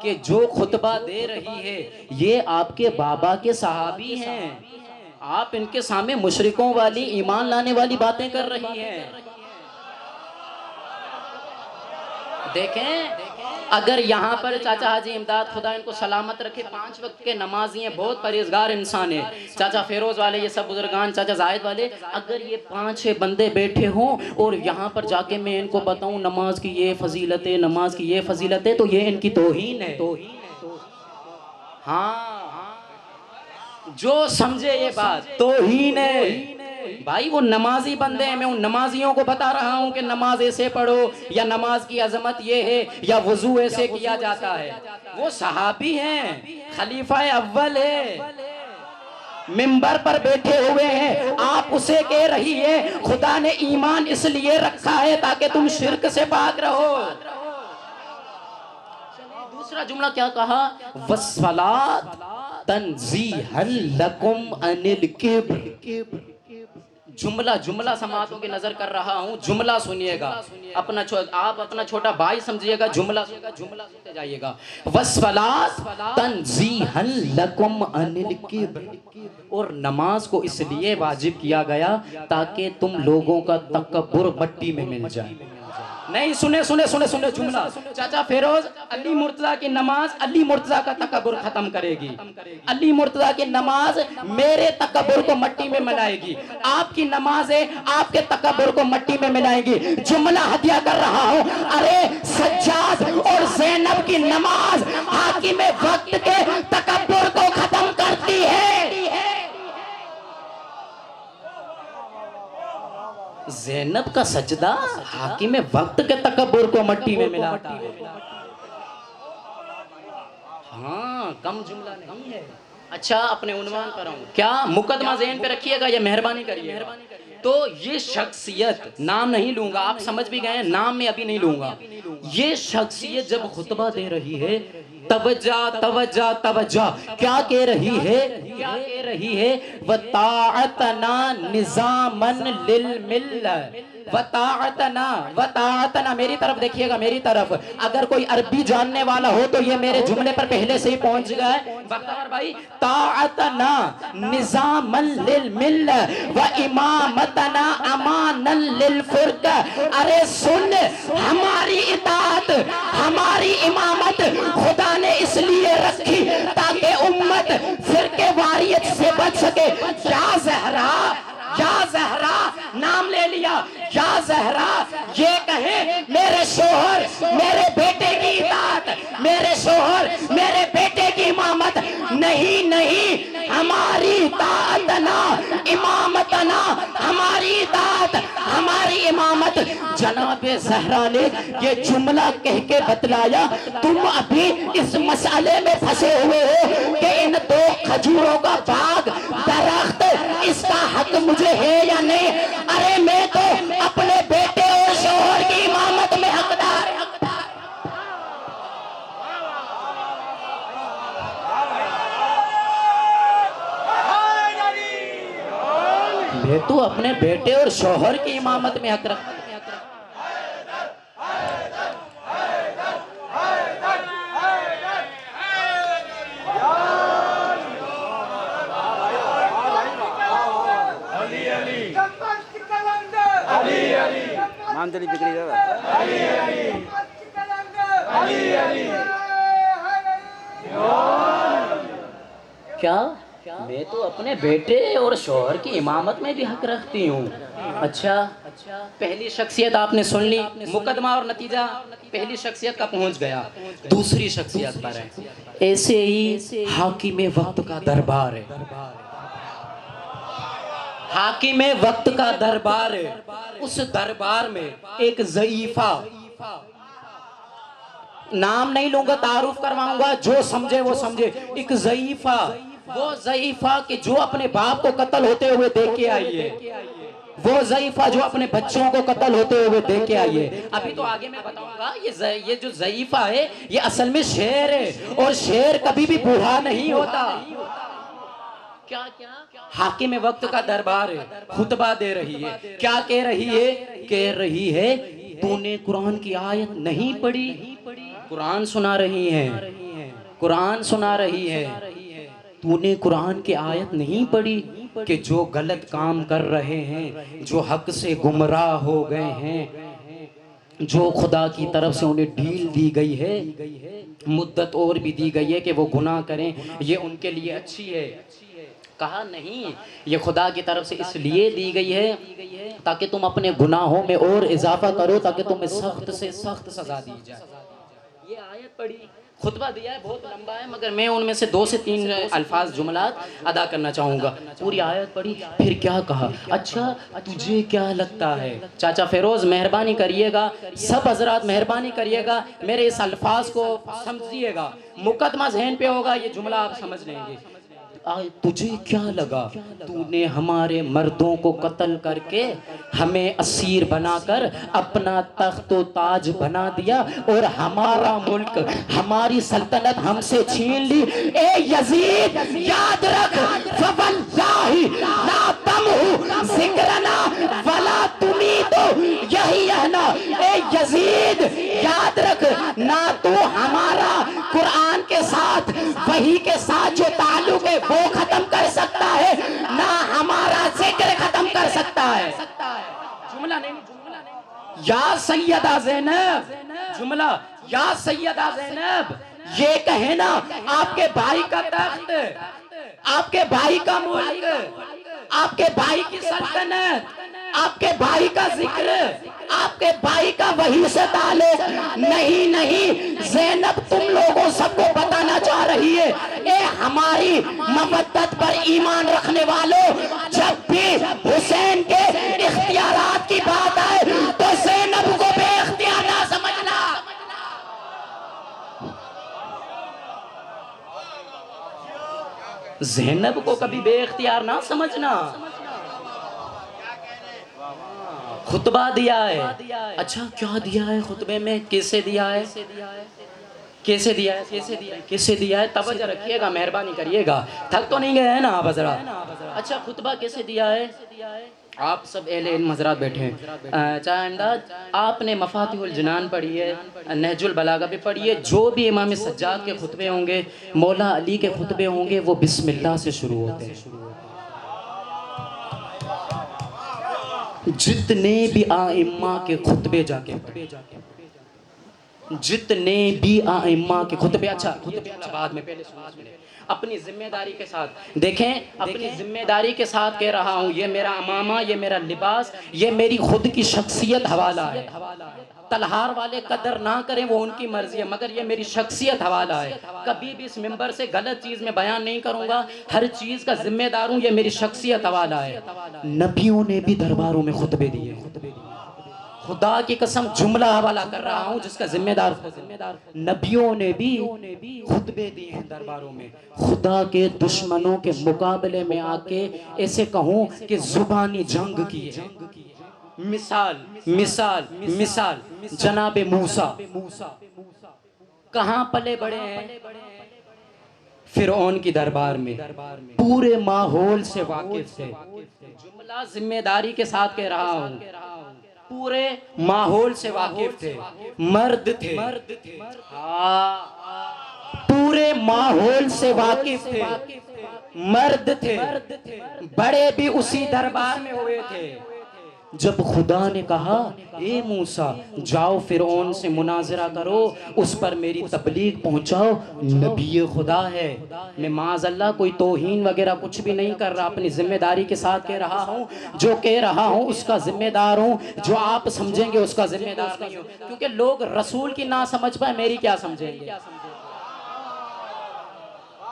کہ جو خطبہ دے رہی ہے یہ آپ کے بابا کے صحابی ہیں، آپ ان کے سامنے مشرکوں والی، ایمان لانے والی باتیں کر رہی ہیں۔ دیکھیں اگر یہاں پر چاچا حاجی امداد خدا ان کو سلامت رکھے 5 وقت کے نمازی ہیں، بہت پرہیزگار انسان ہیں، چاچا فیروز والے، یہ سب بزرگان، چاچا زاہد والے، اگر یہ 5-6 بندے بیٹھے ہوں اور یہاں پر جا کے میں ان کو بتاؤں نماز کی یہ فضیلت ہے، نماز کی یہ فضیلت ہے، تو یہ ان کی توہین ہے۔ ہاں جو سمجھے یہ بات توہین ہے۔ بھائی وہ نمازی بندے ہیں، میں ان نمازیوں کو بتا رہا ہوں کہ نماز ایسے پڑھو، یا نماز کی عظمت یہ ہے، یا وضو ایسے کیا جاتا ہے۔ وہ صحابی ہیں، خلیفہ اول ہے، منبر پر بیٹھے ہوئے ہیں، آپ اسے کہہ رہی ہے خدا نے ایمان اس لیے رکھا ہے تاکہ تم شرک سے پاک رہو۔ دوسرا جملہ کیا کہا؟ وَالصَّلَاةُ تَنزِيهًا لَكُمْ عَنِ الْكِبْرِ، جملہ سماعتوں کی نظر کر رہا ہوں، جملہ سنیے گا، آپ اپنا چھوٹا بھائی سمجھیے گا، جملہ سنتے جائیے گا۔ وَالصَّلَاةُ تَنزِيهًا لَكُمْ عَنِ الْكِبْرِ، اور نماز کو اس لیے واجب کیا گیا تاکہ تم لوگوں کا تکبر مٹی میں مل جائے۔ نہیں سنے جملہ، چاچا فیروز علی مرتضیٰ کی نماز علی مرتضیٰ کا تکبر ختم کرے گی، علی مرتضیٰ کی نماز میرے تکبر کو مٹی میں ملائے گی، آپ کی نمازیں آپ کے تکبر کو مٹی میں ملائے گی۔ جملہ ہدیہ کر رہا ہوں، ارے سجاد اور زینب کی نماز حاکم وقت کے تکبر کو ختم کرتی ہے۔ زینب کا سجدہ حاکم وقت کے تکبر کو مٹی میں ملاتا ہے۔ ہاں کم جملہ نہیں ہے۔ اچھا اپنے عنوان پر آؤں، کیا مقدمہ ذہن پہ رکھیے گا یا مہربانی کریے گا؟ تو یہ شخصیت، نام نہیں لوں گا، آپ سمجھ بھی گئے ہیں، نام میں ابھی نہیں لوں گا، یہ شخصیت جب خطبہ دے رہی ہے، توجہ کیا کہہ رہی ہے؟ وَطَاعَتَنَا نِظَامًا لِلْمِلَّةِ، وَطَاعَتَنَا، میری طرف دیکھیے گا، میری طرف، اگر کوئی عربی جاننے والا ہو تو یہ میرے جملے پر پہلے سے ہی پہنچ گیا ہے۔ بختیار بھائی، طاعتنا نظاما للملة وامامتنا امانا للفرق، ارے سن، ہماری اطاعت، ہماری امامت خدا نے اس لیے رکھی تاکہ امت فرقے واریت سے بچ سکے۔ یا زہرا زہرا یہ کہیں میرے شوہر میرے بیٹے کی اطاعت، میرے شوہر میرے بیٹے کی امامت، نہیں نہیں، ہماری اطاعت نہ امامت نہ، ہماری اطاعت ہماری امامت۔ جناب زہرا نے یہ جملہ کہہ کے بتلایا تم ابھی اس مسئلے میں پھنسے ہوئے ہو کہ ان دو کھجوروں کا باغ درخت اس کا حق مجھے ہے یا نہیں؟ ارے میں تو اپنے بیٹے اور شوہر کی امامت میں حقدار ہوں۔ میں تو اپنے بیٹے اور شوہر کی امامت میں حق رکھتا ہوں۔ Manteli bikri dada. کیا میں تو اپنے بیٹے اور شوہر کی امامت میں بھی حق رکھتی ہوں؟ اچھا، پہلی شخصیت آپ نے سن لی، مقدمہ اور نتیجہ پہلی شخصیت کا پہنچ گیا، دوسری شخصیت پر ہے۔ ایسے ہی حاکم وقت کا دربار ہے، حاکم وقت کا دربار ہے۔ اس دربار میں ایک ضعیفہ، نام نہیں لوں گا، تعارف کرواؤں گا، جو سمجھے وہ سمجھے، ایک ضعیفہ، وہ ضعیفہ کہ جو اپنے باپ کو قتل ہوتے ہوئے دیکھ کے آئی ہے، وہ ضعیفہ جو اپنے بچوں کو قتل ہوتے ہوئے دیکھ کے آئی ہے۔ ابھی تو آگے میں بتاؤں گا، یہ جو ضعیفہ ہے یہ اصل میں شیر ہے، اور شیر کبھی بھی بوڑھا نہیں ہوتا۔ کیا حاکم وقت کا دربار ہے، خطبہ دے رہی ہے، کیا کہہ رہی ہے؟ کہہ رہی ہے تو نے قرآن کی آیت نہیں پڑھی؟ قرآن سنا رہی ہے، قرآن سنا رہی ہے، تو نے قرآن کی آیت نہیں پڑھی کہ جو غلط کام کر رہے ہیں، جو حق سے گمراہ ہو گئے ہیں، جو خدا کی طرف سے انہیں ڈھیل دی گئی ہے، مدت اور بھی دی گئی ہے کہ وہ گناہ کریں، یہ ان کے لیے اچھی ہے۔ کہا نہیں، یہ خدا کی طرف سے اس لیے دی گئی ہے تاکہ تم اپنے گناہوں میں اور اضافہ کرو، تاکہ تمہیں سخت سے سخت سزا دی جائے۔ یہ آیت پڑھی، خطبہ دیا ہے، بہت لمبا ہے، مگر میں ان میں سے 2 سے 3 الفاظ جملات ادا کرنا چاہوں گا۔ پوری آیت پڑھی، پھر کیا کہا؟ اچھا تجھے کیا لگتا ہے؟ چاچا فیروز مہربانی کریے گا، سب حضرات مہربانی کریے گا، میرے اس الفاظ کو سمجھیے گا، مقدمہ ذہن پہ ہوگا، یہ جملہ آپ سمجھ لیں گے۔ تجھے کیا لگا تو نے ہمارے مردوں کو قتل کر کے ہمیں اسیر بنا کر اپنا تخت و تاج بنا دیا اور ہمارا ملک ہماری سلطنت ہم سے چھین لی؟ اے یزید یاد رکھ، فواللہ لا تمہو ذکرنا ولا تمیتو، یہی ہے نا۔ اے یزید یاد رکھ، نہ تو ہمارا قرآن کے ساتھ وحی کے ساتھ جو تعلق ہے وہ ختم کر سکتا ہے، نہ ہمارا ذکر ختم کر سکتا ہے۔ جملہ نہیں، یا سیدہ زینب، جملہ یا سیدہ زینب، یہ کہے نا آپ کے بھائی کا تخت، آپ کے بھائی کا ملک، آپ کے بھائی کی سلطنت، آپ کے بھائی کا ذکر، آپ کے بھائی کا وحی سے تعلق نہیں، نہیں، زینب تم لوگوں سب کو بتانا چاہ رہی ہے، اے ہماری مودت پر ایمان رکھنے والوں، جب بھی حسین کے اختیارات کی بات آئے تو زینب کو بے اختیار نہ سمجھنا۔ زینب کو کبھی بے اختیار نہ سمجھنا۔ خطبہ دیا ہے، اچھا کیا دیا ہے خطبے میں؟ کیسے دیا ہے؟ کیسے دیا ہے؟ کیسے دیا ہے؟ توجہ رکھیے گا، مہربانی کریے گا، تھک تو نہیں گئے ہیں نا آپ حضرات؟ اچھا خطبہ کیسے دیا ہے؟ آپ سب اہل علم حضرات بیٹھے ہیں، چاہے امداد آپ نے مفاتیح الجنان پڑھی ہے، نہج البلاغہ بھی پڑھی ہے، جو بھی امام سجاد کے خطبے ہوں گے، مولا علی کے خطبے ہوں گے، وہ بسم اللہ سے شروع ہوتے ہیں۔ جتنے بھی آئمہ کے خطبے جا کے پڑھے، جتنے بھی ائمہ کے خطبے، اچھا بعد میں، پہلے سنیں، اپنی ذمہ داری کے ساتھ دیکھیں، اپنی ذمہ داری کے ساتھ کہہ رہا ہوں، یہ میرا امامہ، یہ میرا لباس، یہ میری خود کی شخصیت حوالہ ہے۔ تلہار والے قدر نہ کریں، وہ ان کی مرضی ہے، مگر یہ میری شخصیت حوالہ ہے۔ کبھی بھی اس ممبر سے غلط چیز میں بیان نہیں کروں گا، ہر چیز کا ذمہ دار ہوں، یہ میری شخصیت حوالہ ہے۔ نبیوں نے بھی درباروں میں خطبے دیے، خدا کی قسم جملہ حوالہ کر رہا ہوں جس کا ذمہ دار نبیوں نے بھی خطبے دیے ہیں درباروں میں۔ خدا کے دشمنوں کے مقابلے میں آ کے ایسے کہوں کہ زبانی جنگ کی ہے۔ مثال جناب موسیٰ کہاں پلے بڑے ہیں؟ فرعون کی دربار میں، پورے ماحول سے واقف تھے۔ جملہ ذمہ داری کے ساتھ کہہ رہا ہوں، پورے ماحول سے واقف تھے، مرد تھے، پورے ماحول سے واقف تھے، مرد تھے، بڑے بھی اسی دربار میں ہوئے تھے۔ جب خدا نے کہا اے موسیٰ جاؤ فرعون سے مناظرہ کرو، اس پر میری تبلیغ پہنچاؤ، نبی خدا ہے، میں معاذ اللہ کوئی توہین وغیرہ کچھ بھی نہیں کر رہا، اپنی ذمہ داری کے ساتھ کہہ رہا ہوں، جو کہہ رہا ہوں اس کا ذمہ دار ہوں، جو آپ سمجھیں گے اس کا ذمہ دار نہیں ہوں، کیونکہ لوگ رسول کی نہ سمجھ پائے میری کیا سمجھیں گے۔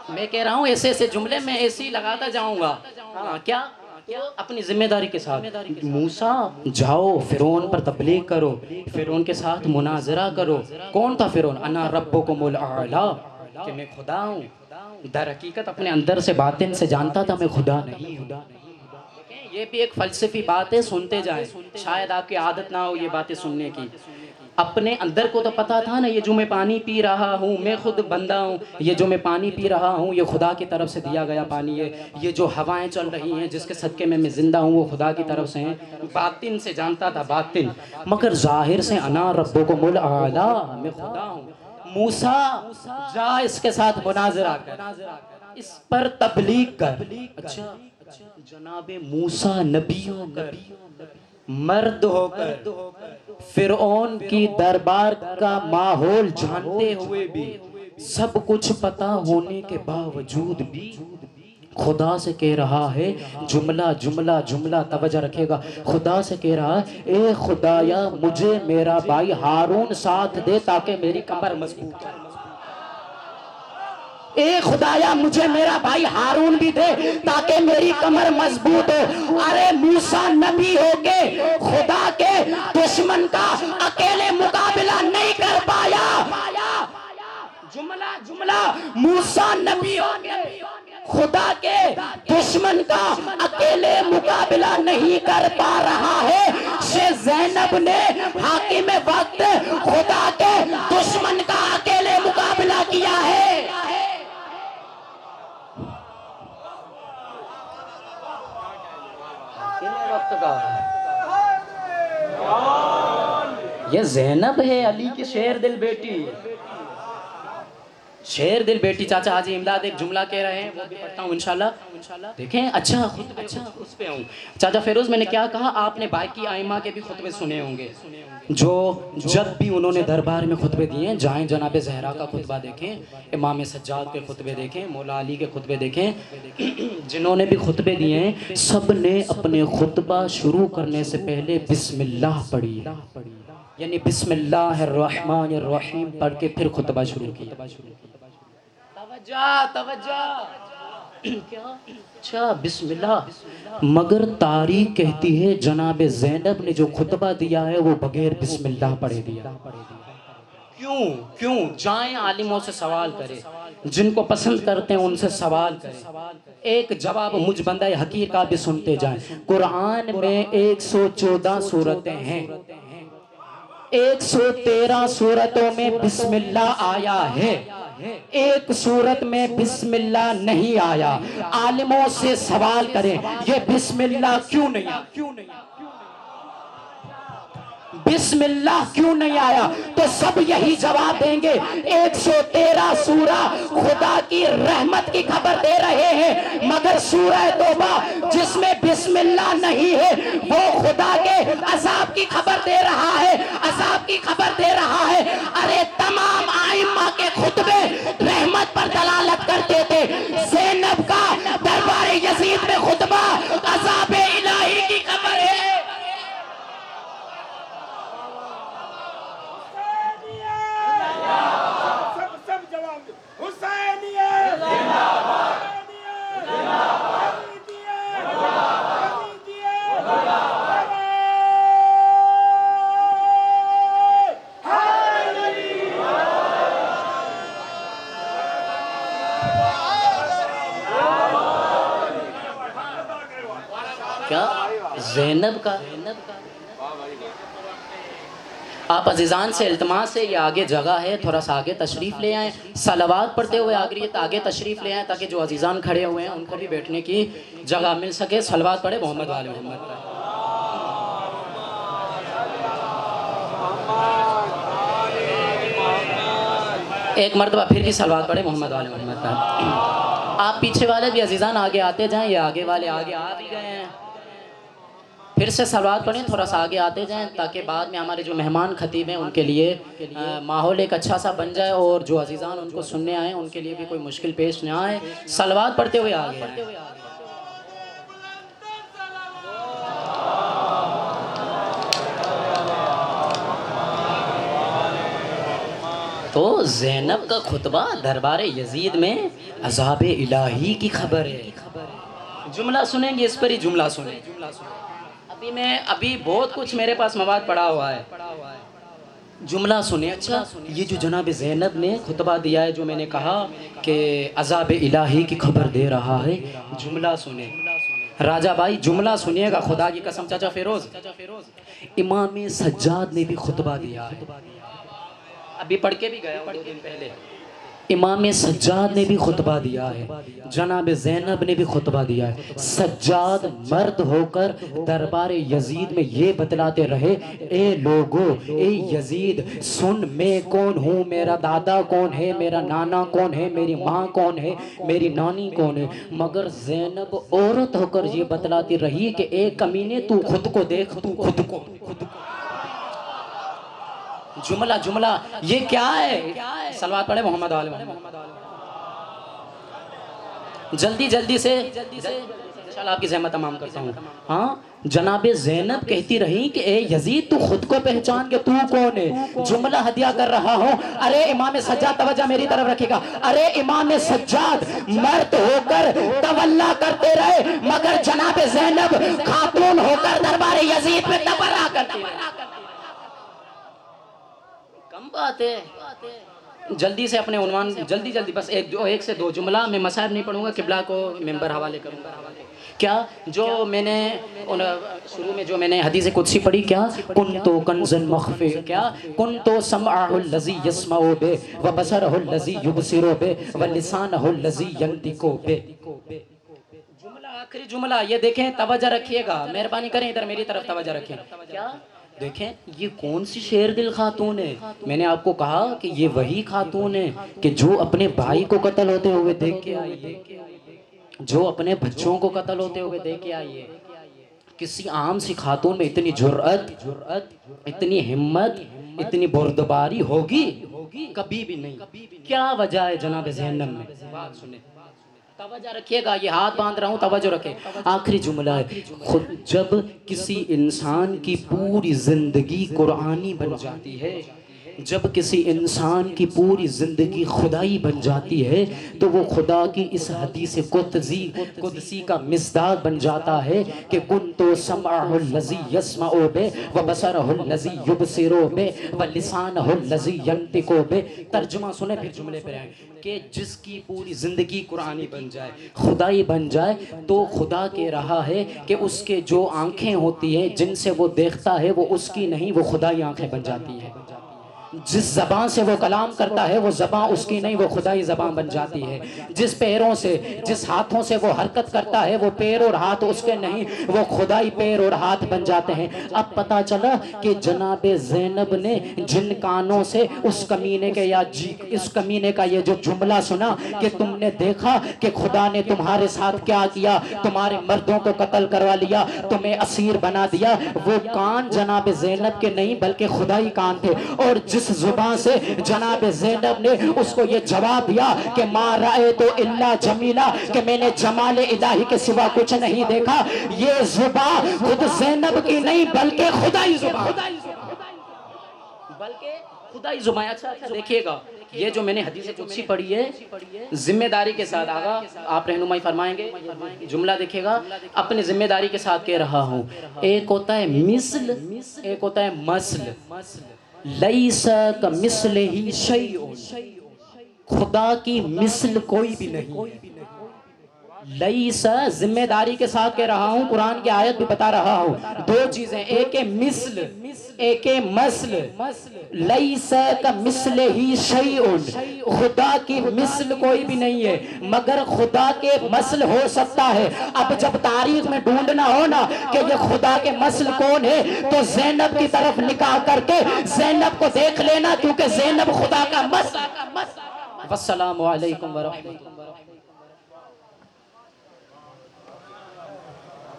میں کہہ رہا ہوں ایسے ایسے جملے میں ایسے ہی لگاتا جاؤں گا، کیا اپنی ذمہ داری کے ساتھ موسیٰ جاؤ فرعون پر تبلیغ کرو، فرعون کے ساتھ مناظرہ کرو۔ کون تھا فرعون؟ انا ربکم الاعلی، کہ میں خدا ہوں۔ در حقیقت اپنے اندر سے باطن سے جانتا تھا میں خدا نہیں ہوں۔ یہ بھی ایک فلسفی بات ہے، سنتے جائیں، شاید آپ کی عادت نہ ہو یہ باتیں سننے کی۔ اپنے اندر کو تو پتا تھا نا، یہ جو میں پانی پی رہا ہوں میں خود بندہ ہوں، یہ جو میں پانی پی رہا ہوں یہ خدا کی طرف سے دیا گیا پانی ہے، یہ جو ہوائیں چل رہی ہیں جس کے صدقے میں میں زندہ ہوں وہ خدا کی طرف سے ہیں۔ باطن سے جانتا تھا، باطن، مگر ظاہر سے انا ربکم الاعلی، میں خدا ہوں۔ موسیٰ جا اس کے ساتھ مناظرہ کر، اس پر تبلیغ کر۔ اچھا جناب موسیٰ نبی ہو کر، مرد ہو کر، فرعون کی دربار کا ماحول جانتے ہوئے بھی، سب کچھ پتا ہونے کے باوجود بھی خدا سے کہہ رہا ہے، جملہ جملہ جملہ توجہ رکھے گا، خدا سے کہہ رہا ہے اے خدایا مجھے میرا بھائی ہارون ساتھ دے تاکہ میری کمر مضبوط ہو۔ اے خدایا مجھے میرا بھائی ہارون بھی دے تاکہ میری کمر مضبوط ہو۔ ارے موسیٰ نبی ہو کے خدا کے دشمن کا اکیلے مقابلہ نہیں کر پایا۔ جملہ موسیٰ نبی ہو کے خدا کے دشمن کا اکیلے مقابلہ نہیں کر پا رہا ہے، زینب نے حاکم وقت خدا کے دشمن کا اکیلے مقابلہ کیا ہے۔ یہ زینب ہے علی کی شیر دل بیٹی، شیر دل بیٹی۔ چاچا حاجی امداد ایک جملہ کہہ رہے ہیں، وہ بھی پڑھتا ہوں انشاءاللہ، دیکھیں۔ اچھا اس پہ ہوں چاچا فیروز، میں نے کیا کہا، آپ نے باقی ائمہ کے بھی خطبے سنے ہوں گے، جو جب بھی انہوں نے دربار میں خطبے دیے، جائیں جناب زہرا کا خطبہ دیکھیں، امام سجاد کے خطبے دیکھیں، مولا علی کے خطبے دیکھیں، جنہوں نے بھی خطبے دیے ہیں سب نے اپنے خطبہ شروع کرنے سے پہلے بسم اللہ پڑھی، یعنی بسم اللہ الرحمن الرحیم پڑھ کے پھر خطبہ شروع کیا۔ توجہ کیا؟ اچھا بسم اللہ، مگر تاریخ کہتی ہے جناب زینب نے جو خطبہ دیا ہے وہ بغیر بسم اللہ پڑھے دیا۔ کیوں؟ جائیں عالموں سے سوال کریں، جن کو پسند کرتے ہیں ان سے سوال کریں، ایک جواب مجھ بندہ حقیر کا بھی سنتے جائیں۔ قرآن میں 114 سورتیں ہیں، 113 سورتوں میں بسم اللہ آیا ہے، ایک سورت میں بسم اللہ نہیں آیا۔ عالموں سے سوال کریں یہ بسم اللہ کیوں نہیں آیا؟ بسم اللہ کیوں نہیں آیا؟ تو سب یہی جواب دیں گے 113 سورہ خدا کی رحمت کی خبر دے رہے ہیں، مگر سورہ توبہ جس میں بسم اللہ نہیں ہے وہ خدا کے عذاب کی خبر دے رہا ہے، عذاب کی خبر دے رہا ہے۔ ارے تمام ائمہ کے خطبے رحمت پر دلالت کرتے تھے، زینب کا دربار یزید میں خطبہ عذاب الہی کی خبر ہے۔ کیا زینب کا؟ آپ عزیزان سے التماس ہے، یہ آگے جگہ ہے، تھوڑا سا آگے تشریف لے آئیں، صلوات پڑھتے ہوئے آگے تشریف لے آئیں تاکہ جو عزیزان کھڑے ہوئے ہیں ان کو بھی بیٹھنے کی جگہ مل سکے۔ صلوات پڑھے محمد وآل محمد پر۔ ایک مرتبہ پھر بھی صلوات پڑھے محمد وآل محمد پر۔ آپ پیچھے والے بھی عزیزان آگے آتے جائیں، یہ آگے والے آگے آ بھی گئے ہیں، پھر سے صلوات پڑھیں، تھوڑا سا آگے آتے جائیں تاکہ بعد میں ہمارے جو مہمان خطیب ہیں ان کے لیے ماحول ایک اچھا سا بن جائے اور جو عزیزان ان کو سننے آئیں ان کے لیے بھی کوئی مشکل پیش نہ آئے۔ صلوات پڑھتے ہوئے آگے آئیں۔ تو زینب کا خطبہ دربار یزید میں عذاب الہی کی خبر ہے۔ جملہ سنیں گے، اس پر ہی جملہ سنیں۔ ابھی بہت کچھ میرے پاس مواد پڑا ہوا ہے، جملہ سنیں۔ اچھا، یہ جو جناب زینب نے خطبہ دیا ہے، جو میں نے کہا کہ عذاب الہی کی خبر دے رہا ہے، جملہ سنیں راجہ بھائی، جملہ سنیے گا خدا کی قسم۔ چاچا فیروز، امام سجاد نے بھی خطبہ دیا ہے، ابھی پڑھ کے بھی گیا ہوں 2 دن پہلے۔ امام سجاد نے بھی خطبہ دیا ہے، جناب زینب نے بھی خطبہ دیا ہے۔ سجاد مرد ہو کر دربار یزید میں یہ بتلاتے رہے، اے لوگو، اے یزید سن، میں کون ہوں، میرا دادا کون ہے، میرا نانا کون ہے، میری ماں کون ہے، میری نانی کون ہے۔ مگر زینب عورت ہو کر یہ بتلاتی رہی کہ اے کمینے، تو خود کو دیکھ، تو خود کو۔ جملہ یہ کیا ہے؟ صلوات پڑھے محمد وآل محمد۔ جلدی سے انشاءاللہ آپ کی زحمت تمام کرتا ہوں۔ ہاں، جناب زینب کہتی رہی کہ اے یزید، تو خود کو پہچان کے تو کون ہے؟ جملہ ہدیہ کر رہا ہوں۔ ارے امام سجاد، توجہ میری طرف رکھے گا، ارے امام سجاد مرد ہو کر تولا کرتے رہے، مگر جناب زینب خاتون ہو کر دربار یزید میں تبرہ کرتی رہے۔ کم بات ہے۔ جلدی سے اپنے عنوان، جلدی بس ایک سے 2 جملہ، میں مصائب نہیں پڑھوں گا، قبلہ کو ممبر حوالے کروں گا۔ کیا جو میں نے شروع میں جو میں نے حدیث قدسی پڑھی، کیا کنتو کنزن مخفی، کیا کنتو سمعہ اللذی یسمع بے وبصرہ اللذی یبصر بے ولسانہ اللذی ینطق بے۔ جملہ آخری جملہ یہ دیکھیں، توجہ رکھیے گا، مہربانی کریں ادھر میری طرف توجہ رکھیں۔ کیا دیکھیں یہ کون سی شیر دل خاتون ہے؟ میں نے آپ کو کہا کہ یہ وہی خاتون ہے کہ جو اپنے بھائی کو قتل ہوتے ہوئے دیکھ کے آئی ہے، جو اپنے بچوں کو قتل ہوتے ہوئے دیکھ کے آئی ہے۔ کسی عام سی خاتون میں اتنی جرأت، اتنی ہمت، اتنی بردباری ہوگی؟ کبھی بھی نہیں۔ کیا وجہ ہے جناب زینب میں؟ بات سنیں، توجہ رکھیے گا، یہ ہاتھ باندھ رہا ہوں، توجہ رکھیں۔ آخری جملہ ہے، جب کسی انسان کی پوری زندگی قرآنی بن جاتی ہے، جب کسی انسان کی پوری زندگی خدائی بن جاتی ہے، تو وہ خدا کی اس حدیث قدسی کا مصداق بن جاتا ہے کہ کنتو سمعہ اللذی یسمع بے وبصرہ اللذی یبصر بے ولسانہ اللذی ینطق بے۔ ترجمہ سنیں پھر جملے پر آئیں کہ جس کی پوری زندگی قرآنی بن جائے، خدائی بن جائے، تو خدا کہہ رہا ہے کہ اس کے جو آنکھیں ہوتی ہیں جن سے وہ دیکھتا ہے وہ اس کی نہیں، وہ خدائی آنکھیں بن جاتی ہیں۔ جس زبان سے وہ کلام کرتا ہے وہ زبان اس کی نہیں، وہ خدائی زبان بن جاتی ہے. جس پیروں سے، جس ہاتھوں سے وہ حرکت کرتا ہے وہ پیر اور ہاتھ اس کے نہیں، وہ خدائی پیر اور ہاتھ بن جاتے ہیں. اب پتا چلا کہ جناب زینب نے جن کانوں سے اس کمینے کے یا اس کمینے کا یہ جو جملہ سنا کہ تم نے دیکھا کہ خدا نے تمہارے ساتھ کیا کیا، تمہارے مردوں کو قتل کروا لیا، تمہیں اسیر بنا دیا، وہ کان جناب زینب کے نہیں بلکہ خدائی کان تھے. اور جس زبان سے جناب زینب نے اس کو یہ جواب دیا کہ ما رأیتو الا جمیلا، کہ میں نے جمال الہی کے سوا کچھ نہیں دیکھا، یہ زبان خود زینب کی نہیں بلکہ خدائی زبان، بلکہ خدائی زبان. اچھا دیکھیے گا یہ جو میں نے حدیث قدسی پڑھی ہے ذمہ داری کے ساتھ، آگا آپ رہنمائی فرمائیں گے، جملہ دیکھیے گا، اپنی ذمہ داری کے ساتھ کہہ رہا ہوں. ایک ہوتا ہے مثل، ایک ہوتا ہے مثل. لیس کمثلہ شیء، خدا کی مثل کوئی بھی نہیں. لیس ذمہ داری کے ساتھ کہہ رہا ہوں، قرآن کی آیت بھی بتا رہا ہوں. دو چیزیں، ایک ہے مثل، ایک ہے مثل. لیس کمثلہ شیء، خدا کی مثل کوئی بھی نہیں ہے مگر خدا کے مثل ہو سکتا ہے. اب جب تاریخ میں ڈھونڈنا ہو نا کہ یہ خدا کے مثل کون ہے تو زینب کی طرف نکاح کر کے زینب کو دیکھ لینا، کیونکہ زینب خدا کا مثل. والسلام علیکم ورحمۃ اللہ.